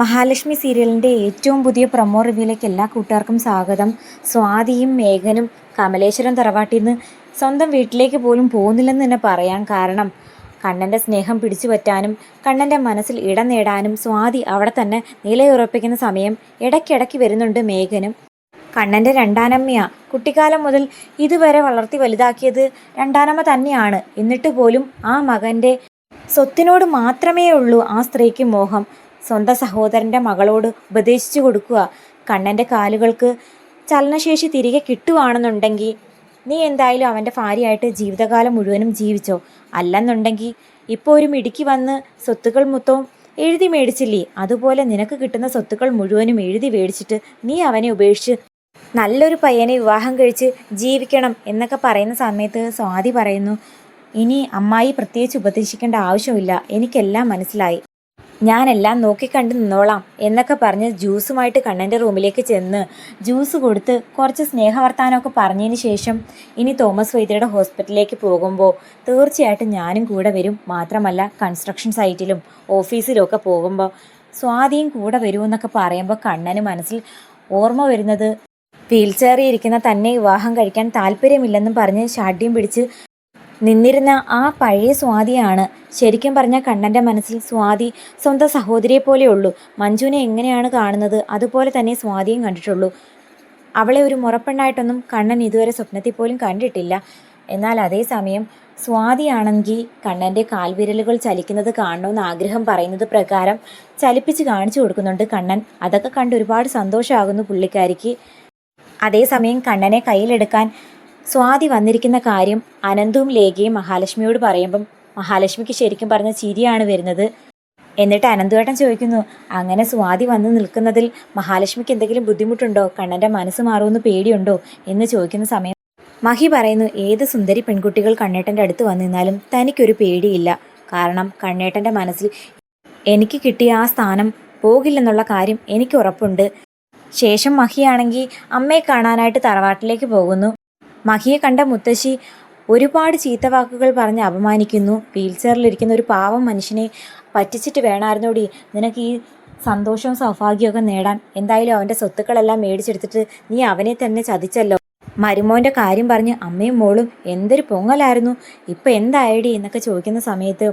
മഹാലക്ഷ്മി സീരിയലിൻ്റെ ഏറ്റവും പുതിയ പ്രൊമോ റിവ്യൂയിലേക്ക് എല്ലാ കൂട്ടുകാർക്കും സ്വാഗതം. സ്വാതിയും മേഘനും കമലേശ്വരം തറവാട്ടിൽ നിന്ന് സ്വന്തം വീട്ടിലേക്ക് പോലും പോകുന്നില്ലെന്ന് തന്നെ പറയാൻ കാരണം കണ്ണൻ്റെ സ്നേഹം പിടിച്ചു പറ്റാനും കണ്ണൻ്റെ മനസ്സിൽ ഇടം നേടാനും സ്വാതി അവിടെ തന്നെ നിലയുറപ്പിക്കുന്ന സമയം ഇടയ്ക്കിടയ്ക്ക് വരുന്നുണ്ട് മേഘനും. കണ്ണൻ്റെ രണ്ടാനമ്മയാണ്. കുട്ടിക്കാലം മുതൽ ഇതുവരെ വളർത്തി വലുതാക്കിയത് രണ്ടാനമ്മ തന്നെയാണ്. എന്നിട്ട് പോലും ആ മകൻ്റെ സ്വത്തിനോട് മാത്രമേ ഉള്ളൂ ആ സ്ത്രീക്ക് മോഹം. സ്വന്തം സഹോദരൻ്റെ മകളോട് ഉപദേശിച്ചു കൊടുക്കുക, കണ്ണൻ്റെ കാലുകൾക്ക് ചലനശേഷി തിരികെ കിട്ടുവാണെന്നുണ്ടെങ്കിൽ നീ എന്തായാലും അവൻ്റെ ഭാര്യയായിട്ട് ജീവിതകാലം മുഴുവനും ജീവിച്ചോ, അല്ലെന്നുണ്ടെങ്കിൽ ഇപ്പോൾ ഒരു മിടുക്കി വന്ന് സ്വത്തുക്കൾ മൊത്തവും എഴുതി മേടിച്ചില്ലേ, അതുപോലെ നിനക്ക് കിട്ടുന്ന സ്വത്തുക്കൾ മുഴുവനും എഴുതി മേടിച്ചിട്ട് നീ അവനെ ഉപേക്ഷിച്ച് നല്ലൊരു പയ്യനെ വിവാഹം കഴിച്ച് ജീവിക്കണം എന്നൊക്കെ പറയുന്ന സമയത്ത് സ്വാതി പറയുന്നു, ഇനി അമ്മായി പ്രത്യേകിച്ച് ഉപദേശിക്കേണ്ട ആവശ്യമില്ല, എനിക്കെല്ലാം മനസ്സിലായി, ഞാനെല്ലാം നോക്കിക്കണ്ട് നിന്നോളാം എന്നൊക്കെ പറഞ്ഞ് ജ്യൂസുമായിട്ട് കണ്ണൻ്റെ റൂമിലേക്ക് ചെന്ന് ജ്യൂസ് കൊടുത്ത് കുറച്ച് സ്നേഹവർത്താനമൊക്കെ പറഞ്ഞതിന് ശേഷം ഇനി തോമസ് വൈദ്യരുടെ ഹോസ്പിറ്റലിലേക്ക് പോകുമ്പോൾ തീർച്ചയായിട്ടും ഞാനും കൂടെ വരും, മാത്രമല്ല കൺസ്ട്രക്ഷൻ സൈറ്റിലും ഓഫീസിലും ഒക്കെ പോകുമ്പോൾ സ്വാതിയും കൂടെ വരുമെന്നൊക്കെ പറയുമ്പോൾ കണ്ണന് മനസ്സിൽ ഓർമ്മ വരുന്നത് വീൽ ചെയറിൽ ഇരിക്കുന്ന തന്നെ വിവാഹം കഴിക്കാൻ താല്പര്യമില്ലെന്നും പറഞ്ഞ് ഷാഡ്യം പിടിച്ച് നിന്നിരുന്ന ആ പഴയ സ്വാതിയാണ്. ശരിക്കും പറഞ്ഞാൽ കണ്ണൻ്റെ മനസ്സിൽ സ്വാതി സ്വന്തം സഹോദരിയെ പോലെയുള്ളൂ. മഞ്ജുവിനെ എങ്ങനെയാണ് കാണുന്നത് അതുപോലെ തന്നെ സ്വാതിയും കണ്ടിട്ടുള്ളൂ. അവളെ ഒരു മുറപ്പെണ്ണായിട്ടൊന്നും കണ്ണൻ ഇതുവരെ സ്വപ്നത്തിൽ പോലും കണ്ടിട്ടില്ല. എന്നാൽ അതേസമയം സ്വാതിയാണെങ്കിൽ കണ്ണൻ്റെ കാൽവിരലുകൾ ചലിക്കുന്നത് കാണണമെന്ന് ആഗ്രഹം പറയുന്നത് പ്രകാരം ചലിപ്പിച്ച് കാണിച്ചു കൊടുക്കുന്നുണ്ട് കണ്ണൻ. അതൊക്കെ കണ്ട് ഒരുപാട് സന്തോഷമാകുന്നു പുള്ളിക്കാരിക്ക്. അതേസമയം കണ്ണനെ കയ്യിലെടുക്കാൻ സ്വാതി വന്നിരിക്കുന്ന കാര്യം അനന്തും ലേഖയും മഹാലക്ഷ്മിയോട് പറയുമ്പം മഹാലക്ഷ്മിക്ക് ശരിക്കും പറഞ്ഞ ചിരിയാണ് വരുന്നത്. എന്നിട്ട് അനന്തുവേട്ടൻ ചോദിക്കുന്നു, അങ്ങനെ സ്വാതി വന്ന് നിൽക്കുന്നതിൽ മഹാലക്ഷ്മിക്ക് എന്തെങ്കിലും ബുദ്ധിമുട്ടുണ്ടോ, കണ്ണൻ്റെ മനസ്സ് മാറുമെന്ന് പേടിയുണ്ടോ എന്ന് ചോദിക്കുന്ന സമയം മഹി പറയുന്നു, ഏത് സുന്ദരി പെൺകുട്ടികൾ കണ്ണേട്ടൻ്റെ അടുത്ത് വന്നിരുന്നാലും തനിക്കൊരു പേടിയില്ല, കാരണം കണ്ണേട്ടൻ്റെ മനസ്സിൽ എനിക്ക് കിട്ടിയ ആ സ്ഥാനം പോകില്ലെന്നുള്ള കാര്യം എനിക്ക് ഉറപ്പുണ്ട്. ശേഷം മഹിയാണെങ്കിൽ അമ്മയെ കാണാനായിട്ട് തറവാട്ടിലേക്ക് പോകുന്നു. മഹിയെ കണ്ട മുത്തശ്ശി ഒരുപാട് ചീത്തവാക്കുകൾ പറഞ്ഞ് അപമാനിക്കുന്നു. വീൽ ചെയറിലിരിക്കുന്ന ഒരു പാവം മനുഷ്യനെ പറ്റിച്ചിട്ട് വേണമായിരുന്നോടി നിനക്ക് ഈ സന്തോഷവും സൗഭാഗ്യമൊക്കെ നേടാൻ, എന്തായാലും അവൻ്റെ സ്വത്തുക്കളെല്ലാം മേടിച്ചെടുത്തിട്ട് നീ അവനെ തന്നെ ചതിച്ചല്ലോ. മരുമോൻ്റെ കാര്യം പറഞ്ഞ് അമ്മയും മോളും എന്തൊരു പൊങ്ങലായിരുന്നു, ഇപ്പം എന്തായടി എന്നൊക്കെ ചോദിക്കുന്ന സമയത്ത്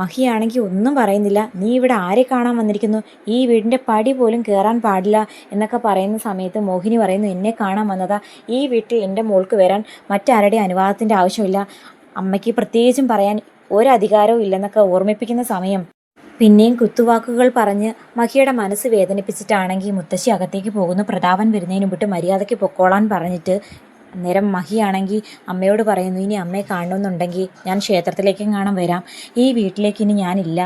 മഹിയാണെങ്കിൽ ഒന്നും പറയുന്നില്ല. നീ ഇവിടെ ആരെ കാണാൻ വന്നിരിക്കുന്നു, ഈ വീടിൻ്റെ പടി പോലും കയറാൻ പാടില്ല എന്നൊക്കെ പറയുന്ന സമയത്ത് മോഹിനി പറയുന്നു, എന്നെ കാണാൻ വന്നതാ, ഈ വീട്ടിൽ എൻ്റെ മോൾക്ക് വരാൻ മറ്റാരുടെ അനുവാദത്തിൻ്റെ ആവശ്യമില്ല, അമ്മയ്ക്ക് പ്രത്യേകിച്ചും പറയാൻ ഒരധികാരവും ഇല്ലെന്നൊക്കെ ഓർമ്മിപ്പിക്കുന്ന സമയം പിന്നെയും കുത്തുവാക്കുകൾ പറഞ്ഞ് മഹിയുടെ മനസ്സ് വേദനിപ്പിച്ചിട്ടാണെങ്കിൽ മുത്തശ്ശി അകത്തേക്ക് പോകുന്നു. പ്രതാപൻ വരുന്നതിന് മുമ്പിട്ട് മര്യാദയ്ക്ക് പൊക്കോളാൻ പറഞ്ഞിട്ട് അന്നേരം മഹിയാണെങ്കിൽ അമ്മയോട് പറയുന്നു, ഇനി അമ്മയെ കാണണമെന്നുണ്ടെങ്കിൽ ഞാൻ ക്ഷേത്രത്തിലേക്കും കാണാൻ വരാം, ഈ വീട്ടിലേക്ക് ഇനി ഞാനില്ല.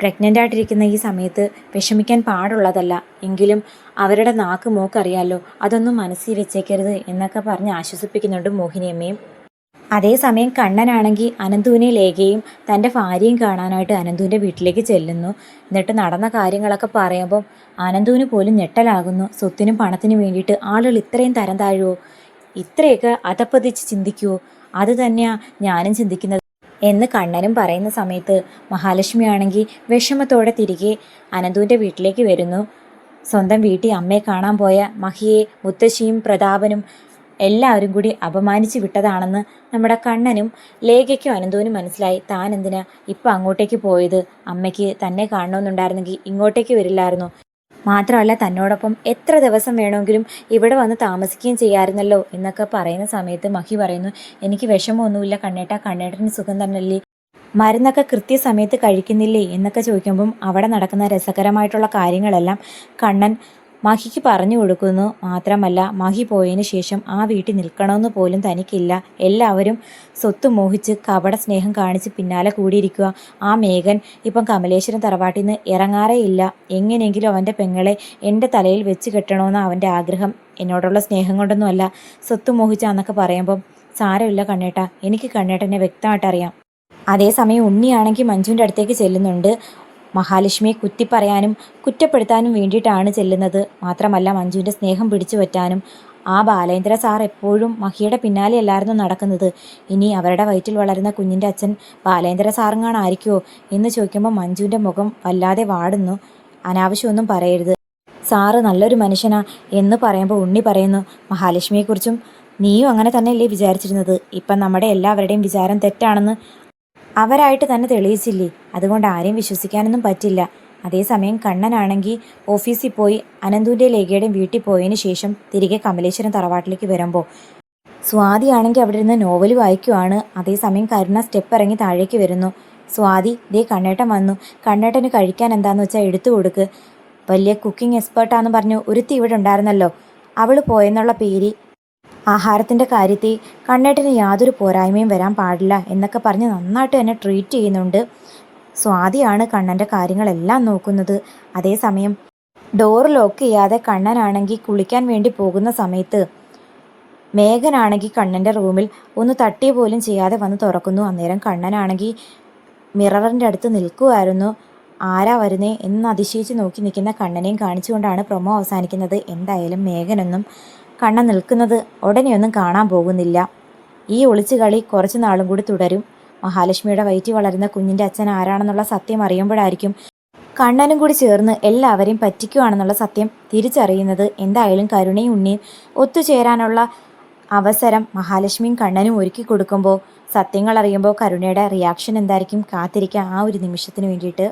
പ്രഗ്നൻ്റ് ആയിട്ടിരിക്കുന്ന ഈ സമയത്ത് വിഷമിക്കാൻ പാടുള്ളതല്ല, എങ്കിലും അവരുടെ നാക്ക് മൂക്കറിയാമല്ലോ, അതൊന്നും മനസ്സിൽ വെച്ചേക്കരുത് എന്നൊക്കെ പറഞ്ഞ് ആശ്വസിപ്പിക്കുന്നുണ്ട് മോഹിനിയമ്മയും. അതേസമയം കണ്ണനാണെങ്കിൽ അനന്തുവിനെ ലേഖയും തൻ്റെ ഭാര്യയും കാണാനായിട്ട് അനന്തുവിൻ്റെ വീട്ടിലേക്ക് ചെല്ലുന്നു. എന്നിട്ട് നടന്ന കാര്യങ്ങളൊക്കെ പറയുമ്പം അനന്തുവിന് പോലും ഞെട്ടലാകുന്നു. സ്വത്തിനും പണത്തിനും വേണ്ടിയിട്ട് ആളുകൾ ഇത്രയും തരം താഴുമോ, ഇത്രയൊക്കെ അധപ്പതിച്ച് ചിന്തിക്കുമോ, അത് തന്നെയാണ് ഞാനും ചിന്തിക്കുന്നത് എന്ന് കണ്ണനും പറയുന്ന സമയത്ത് മഹാലക്ഷ്മിയാണെങ്കിൽ വിഷമത്തോടെ തിരികെ അനന്തുവിൻ്റെ വീട്ടിലേക്ക് വരുന്നു. സ്വന്തം വീട്ടിൽ അമ്മയെ കാണാൻ പോയ മഹിയെ മുത്തശ്ശിയും പ്രതാപനും എല്ലാവരും കൂടി അപമാനിച്ച് വിട്ടതാണെന്ന് നമ്മുടെ കണ്ണനും ലേഖയ്ക്കും അനന്തുവിനും മനസ്സിലായി. താൻ എന്തിനാ ഇപ്പം അങ്ങോട്ടേക്ക് പോയത്, അമ്മയ്ക്ക് തന്നെ കാണണമെന്നുണ്ടായിരുന്നെങ്കിൽ ഇങ്ങോട്ടേക്ക് വരില്ലായിരുന്നു, മാത്രമല്ല തന്നോടൊപ്പം എത്ര ദിവസം വേണമെങ്കിലും ഇവിടെ വന്ന് താമസിക്കുകയും ചെയ്യാമായിരുന്നല്ലോ എന്നൊക്കെ പറയുന്ന സമയത്ത് മഹി പറയുന്നു, എനിക്ക് വിഷമമൊന്നുമില്ല കണ്ണേട്ട, കണ്ണേട്ടന് സുഖം തന്നെയല്ലേ, മരുന്നൊക്കെ കൃത്യസമയത്ത് കഴിക്കുന്നില്ലേ എന്നൊക്കെ ചോദിക്കുമ്പം അവിടെ നടക്കുന്ന രസകരമായിട്ടുള്ള കാര്യങ്ങളെല്ലാം കണ്ണൻ മഹിക്ക് പറഞ്ഞു കൊടുക്കുന്നു. മാത്രമല്ല മഹി പോയതിന് ശേഷം ആ വീട്ടിൽ നിൽക്കണമെന്ന് പോലും തനിക്കില്ല, എല്ലാവരും സ്വത്ത് മോഹിച്ച് കപട സ്നേഹം കാണിച്ച് പിന്നാലെ കൂടിയിരിക്കുക. ആ മേഘൻ ഇപ്പം കമലേശ്വരം തറവാട്ടിൽ നിന്ന് ഇറങ്ങാറേ ഇല്ല, എങ്ങനെയെങ്കിലും അവൻ്റെ പെങ്ങളെ എൻ്റെ തലയിൽ വെച്ച് കെട്ടണമെന്ന് അവൻ്റെ ആഗ്രഹം, എന്നോടുള്ള സ്നേഹം കൊണ്ടൊന്നുമല്ല, സ്വത്ത് മോഹിച്ചാന്നൊക്കെ പറയുമ്പം സാരമില്ല കണ്ണേട്ട, എനിക്ക് കണ്ണേട്ടനെ വ്യക്തമായിട്ട് അറിയാം. അതേസമയം ഉണ്ണിയാണെങ്കിൽ മഞ്ജുവിൻ്റെ അടുത്തേക്ക് ചെല്ലുന്നുണ്ട്. മഹാലക്ഷ്മിയെ കുത്തിപ്പറയാനും കുറ്റപ്പെടുത്താനും വേണ്ടിയിട്ടാണ് ചെല്ലുന്നത്. മാത്രമല്ല മഞ്ജുവിൻ്റെ സ്നേഹം പിടിച്ചു പറ്റാനും. ആ ബാലേന്ദ്ര സാർ എപ്പോഴും മഹിയുടെ പിന്നാലെയല്ലായിരുന്നു നടക്കുന്നത്, ഇനി അവരുടെ വയറ്റിൽ വളരുന്ന കുഞ്ഞിൻ്റെ അച്ഛൻ ബാലേന്ദ്ര സാറങ്ങാണായിരിക്കുമോ എന്ന് ചോദിക്കുമ്പോൾ മഞ്ജുവിൻ്റെ മുഖം വല്ലാതെ വാടുന്നു. അനാവശ്യമൊന്നും പറയരുത്. സാറ് നല്ലൊരു മനുഷ്യനാ എന്ന് പറയുമ്പോൾ ഉണ്ണി പറയുന്നു, മഹാലക്ഷ്മിയെക്കുറിച്ചും നീയും അങ്ങനെ തന്നെയല്ലേ വിചാരിച്ചിരുന്നത്? ഇപ്പം നമ്മുടെ എല്ലാവരുടെയും വിചാരം തെറ്റാണെന്ന് അവരായിട്ട് തന്നെ തെളിയിച്ചില്ലേ? അതുകൊണ്ട് ആരെയും വിശ്വസിക്കാനൊന്നും പറ്റില്ല. അതേസമയം കണ്ണനാണെങ്കിൽ ഓഫീസിൽ പോയി അനന്തുവിൻ്റെ ലേഖയുടെയും വീട്ടിൽ പോയതിന് ശേഷം തിരികെ കമലേശ്വരം തറവാട്ടിലേക്ക് വരുമ്പോൾ സ്വാതിയാണെങ്കിൽ അവിടെ ഇരുന്ന് നോവൽ വായിക്കുവാണ്. അതേസമയം കരുണ സ്റ്റെപ്പ് ഇറങ്ങി താഴേക്ക് വരുന്നു. സ്വാതി, ദേ കണ്ണേട്ടൻ വന്നു, കണ്ണേട്ടന് കഴിക്കാൻ എന്താന്ന് വെച്ചാൽ എടുത്തു കൊടുക്ക്. വലിയ കുക്കിംഗ് എക്സ്പേർട്ടാന്ന് പറഞ്ഞു ഒരുത്തി ഇവിടെ ഉണ്ടായിരുന്നല്ലോ, അവൾ പോയെന്നുള്ള പേര് ആഹാരത്തിൻ്റെ കാര്യത്തിൽ കണ്ണേട്ടന് യാതൊരു പോരായ്മയും വരാൻ പാടില്ല എന്നൊക്കെ പറഞ്ഞ് നന്നായിട്ട് തന്നെ ട്രീറ്റ് ചെയ്യുന്നുണ്ട്. സ്വാതിയാണ് കണ്ണൻ്റെ കാര്യങ്ങളെല്ലാം നോക്കുന്നത്. അതേസമയം ഡോർ ലോക്ക് ചെയ്യാതെ കണ്ണനാണെങ്കിൽ കുളിക്കാൻ വേണ്ടി പോകുന്ന സമയത്ത് മേഘനാണെങ്കിൽ കണ്ണൻ്റെ റൂമിൽ ഒന്ന് തട്ടിയ പോലും ചെയ്യാതെ വന്ന് തുറക്കുന്നു. അന്നേരം കണ്ണനാണെങ്കിൽ മിററിൻ്റെ അടുത്ത് നിൽക്കുമായിരുന്നു. ആരാ വരുന്നേ എന്ന് അതിശയിച്ച് നോക്കി നിൽക്കുന്ന കണ്ണനെയും കാണിച്ചുകൊണ്ടാണ് പ്രൊമോ അവസാനിക്കുന്നത്. എന്തായാലും മേഘനൊന്നും കണ്ണൻ നിൽക്കുന്നത് ഉടനെയൊന്നും കാണാൻ പോകുന്നില്ല. ഈ ഒളിച്ചുകളി കുറച്ച് നാളും കൂടി തുടരും. മഹാലക്ഷ്മിയുടെ വയറ്റിൽ വളരുന്ന കുഞ്ഞിൻ്റെ അച്ഛൻ ആരാണെന്നുള്ള സത്യം അറിയുമ്പോഴായിരിക്കും കണ്ണനും കൂടി ചേർന്ന് എല്ലാവരെയും പറ്റിക്കുകയാണെന്നുള്ള സത്യം തിരിച്ചറിയുന്നത്. എന്തായാലും കരുണയും ഉണ്ണിയും ഒത്തുചേരാനുള്ള അവസരം മഹാലക്ഷ്മിയും കണ്ണനും ഒരുക്കി കൊടുക്കുമ്പോൾ സത്യങ്ങൾ അറിയുമ്പോൾ കരുണയുടെ റിയാക്ഷൻ എന്തായിരിക്കും? കാത്തിരിക്കുക ആ ഒരു നിമിഷത്തിന് വേണ്ടിയിട്ട്.